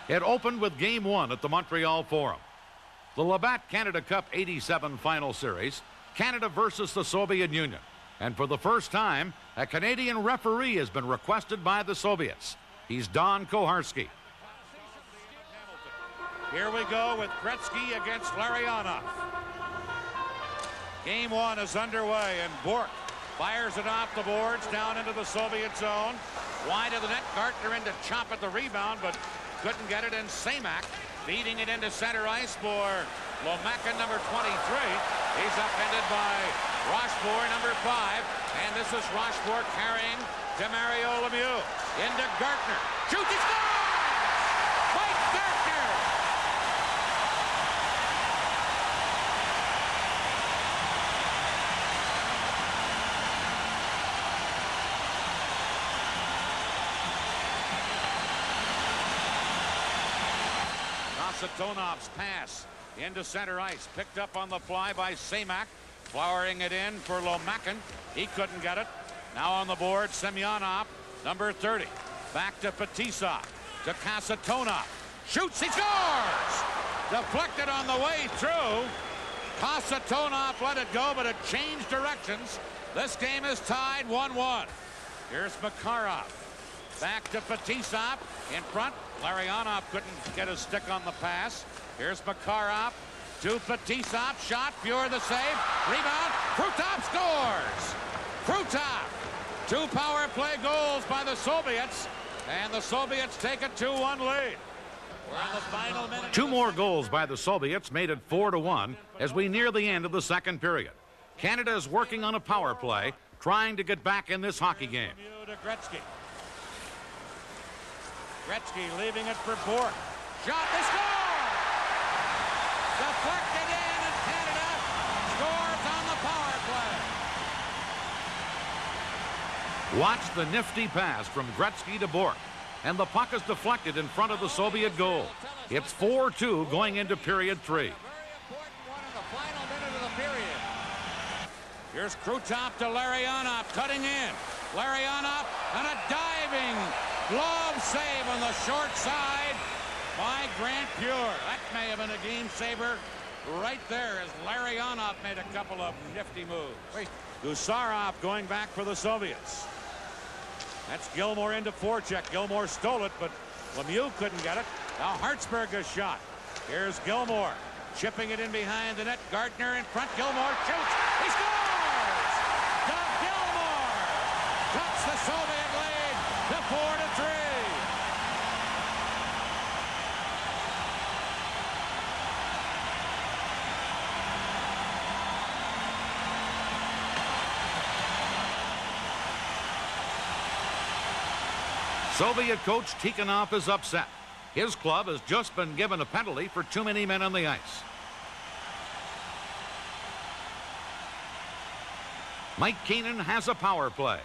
It opened with Game 1 at the Montreal Forum. The Labatt Canada Cup 87 final series, Canada versus the Soviet Union. And for the first time, a Canadian referee has been requested by the Soviets. He's Don Koharski. Here we go with Gretzky against Larionov. Game 1 is underway, and Bourque fires it off the boards down into the Soviet zone. Wide of the net, Gartner in to chop at the rebound, but couldn't get it, and Semak feeding it into center ice for Lomakin, number 23. He's upended by Rochefort, number 5, and this is Rochefort carrying to Mario Lemieux. Into Gartner. Shoots, he scores! Mike Gartner! Satonov's pass into center ice, picked up on the fly by Semak, flowering it in for Lomakin. He couldn't get it. Now on the board, Semyonov, number 30. Back to Fetisov, to Kasatonov. Shoots, he scores! Deflected on the way through. Kasatonov let it go, but it changed directions. This game is tied 1-1. Here's Makarov. Back to Fetisov, in front. Larionov couldn't get his stick on the pass. Here's Makarov to Fetisov. Shot, Fuhr the save. Rebound, Krutov scores! Krutov! 2 power play goals by the Soviets, and the Soviets take a 2-1 lead. We're in the final minute. 2 more goals by the Soviets made it 4-1 as we near the end of the second period. Canada is working on a power play, trying to get back in this hockey game. To Gretzky. Gretzky leaving it for Bourque. Shot, they score! Deflected in, and Canada scores on the power play. Watch the nifty pass from Gretzky to Bourque, and the puck is deflected in front of the Soviet goal. It's 4-2 going into period 3. A very important one in the final minute of the period. Here's Krutov to Larionov, cutting in. Larionov, and a diving glove save on the short side by Grant Fuhr. That may have been a game saver right there as Larionov made a couple of nifty moves. Gusarov going back for the Soviets. That's Gilmore into forecheck. Gilmore stole it, but Lemieux couldn't get it. Now Hartsburg is shot. Here's Gilmore chipping it in behind the net. Gardner in front. Gilmore shoots. He scores! Doug Gilmore cuts the Soviet lead to 4-3. Soviet coach Tikhonov is upset. His club has just been given a penalty for too many men on the ice. Mike Keenan has a power play.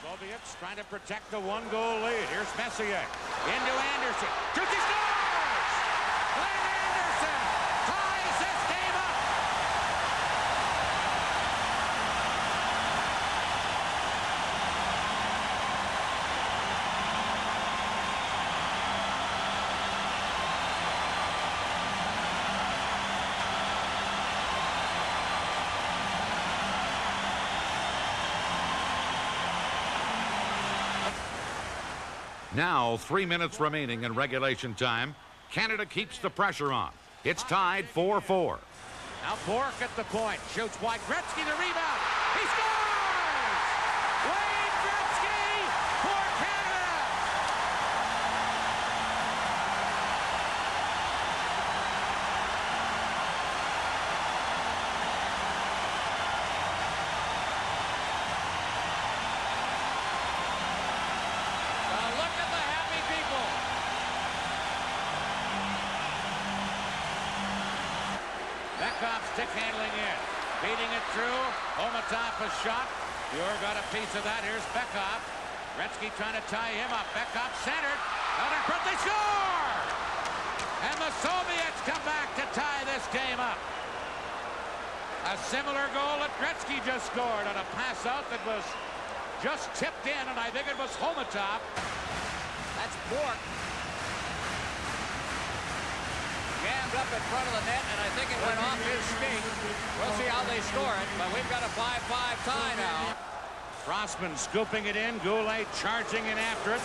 Soviets trying to protect the 1-goal lead. Here's Messier into Anderson. Shoots, he scores! Glenn Anderson ties this game up. Now, 3 minutes remaining in regulation time. Canada keeps the pressure on. It's tied 4-4. Now Bourque at the point. Shoots wide. Gretzky the rebound. He scores! Wayne Gretzky for Canada! Look at the happy people. Beckhoff stick handling in. Beating it through. Omatov a shot. Fuhr got a piece of that. Here's Beckhoff. Gretzky trying to tie him up. Beckhoff centered. Out in front. They score! And the Soviets come back to tie this game up. A similar goal that Gretzky just scored on a pass out that was just tipped in, and I think it was Homatov. That's Bourque. jammed up in front of the net, and I think it went off his skate. We'll see how they score it, but we've got a 5-5 tie now. Crossman scooping it in. Goulet charging in after it.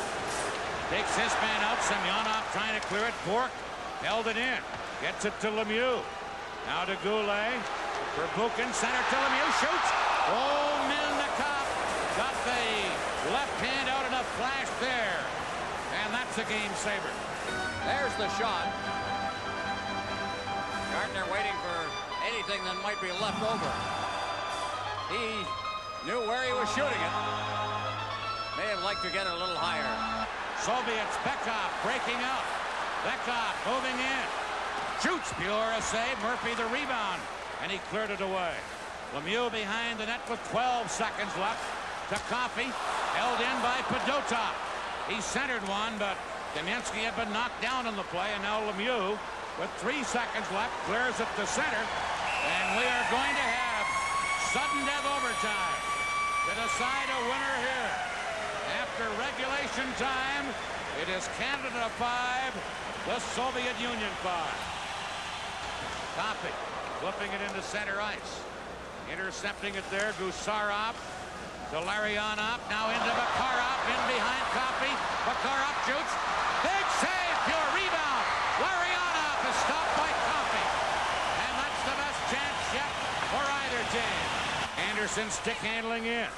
Takes his man out. Semyonov trying to clear it. Bourque held it in. Gets it to Lemieux. Now to Goulet. For Buchan. Center to Lemieux. Shoots. Oh, Melnikov got the left hand out in a flash there. And that's a game saver. There's the shot. Gardner waiting for anything that might be left over. He knew where he was shooting it. May have liked to get it a little higher. Soviets. Bekov breaking out. Bekov moving in. Shoots. Piora save. Murphy the rebound. And he cleared it away. Lemieux behind the net with 12 seconds left. To Coffey. Held in by Fedotov. He centered one, but Demiensky had been knocked down on the play. And now Lemieux, with 3 seconds left, clears it to center. And we are going to have sudden death overtime to decide a winner here. After regulation time, it is Canada 5, the Soviet Union 5. Coffey flipping it into center ice. Intercepting it there, Gusarov to Larionov. Now into Makarov, in behind Coffey. Makarov shoots. Big save, pure rebound. Larionov is stopped by Coffey. And that's the best chance yet for either team. Anderson stick handling in.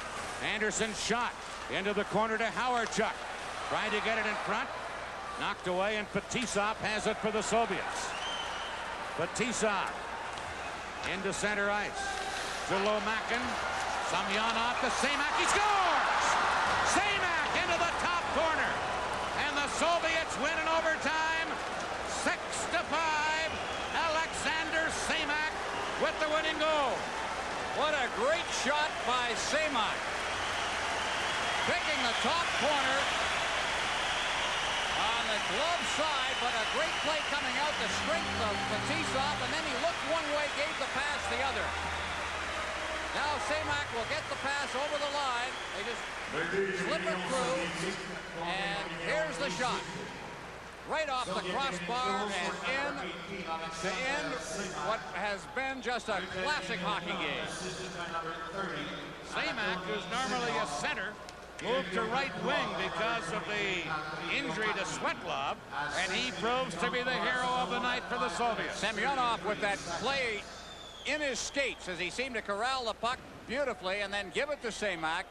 Anderson's shot into the corner to Howardchuk. Trying to get it in front. Knocked away, and Fetisov has it for the Soviets. Fetisov into center ice. To Lomakin. Semyonov to Semak. He scores! Semak into the top corner. And the Soviets win in overtime. 6-5. Alexander Semak with the winning goal. What a great shot by Semak. Picking the top corner on the glove side, but a great play coming out, the strength of Fetisov, and then he looked one way, gave the pass the other. Now Semak will get the pass over the line. They just slip it through, and here's the shot. Right off the crossbar and in to end what has been just a classic hockey game. Semak, who's normally a center, moved to right wing because of the injury to Svetlov, and he proves to be the hero of the night for the Soviets. Semyonov with that play in his skates as he seemed to corral the puck beautifully and then give it to Semak.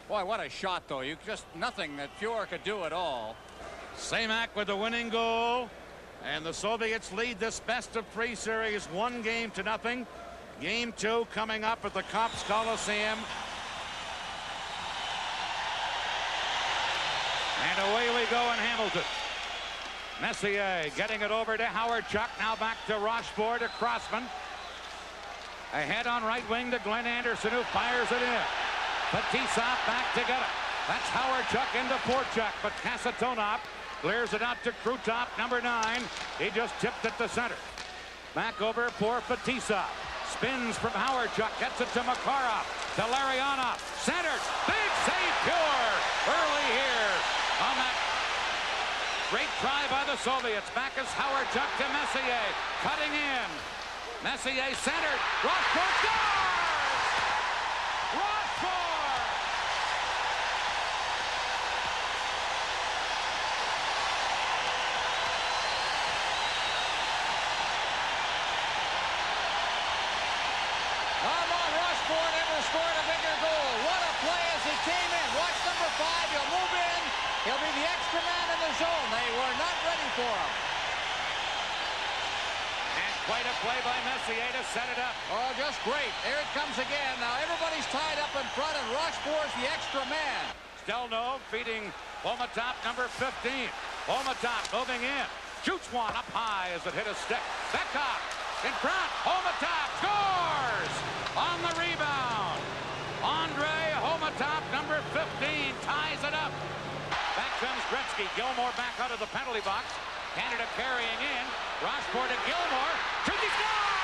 Boy, what a shot, though. You just nothing that Fjord could do at all. Semak with the winning goal, and the Soviets lead this best-of-3 series 1-0. Game 2 coming up at the Copps Coliseum. And away we go in Hamilton. Messier getting it over to Howardchuk. Now back to Rochefort, to Crossman. Ahead on right wing to Glenn Anderson, who fires it in. Fetisov back to get it. That's Howardchuk into Porchuk, but Kasatonov clears it out to Krutov, number 9. He just tipped it to center. Back over for Fetisov. Spins from Howardchuk, gets it to Makarov, to Larionov. Centered. Big save, Pure. Early here on that great try by the Soviets. Back is Howardchuk to Messier. Cutting in. Messier centered. Rochefort scores! Rochefort! Rochefort never scored a bigger goal. What a play as he came in. Watch number 5. He'll move in. He'll be the extra man in the zone. They were not ready for him. Quite a play by Messier to set it up. Oh, just great. There it comes again. Now everybody's tied up in front, and Rochefort's the extra man. Stelno feeding Homatop, number 15. Homatop moving in. Shoots one up high as it hit a stick. Bekov in front. Homatop scores on the rebound. Andre Homatop, number 15, ties it up. Back comes Gretzky. Gilmore back out of the penalty box. Canada carrying in. Rochefort to Gilmore. Should he score?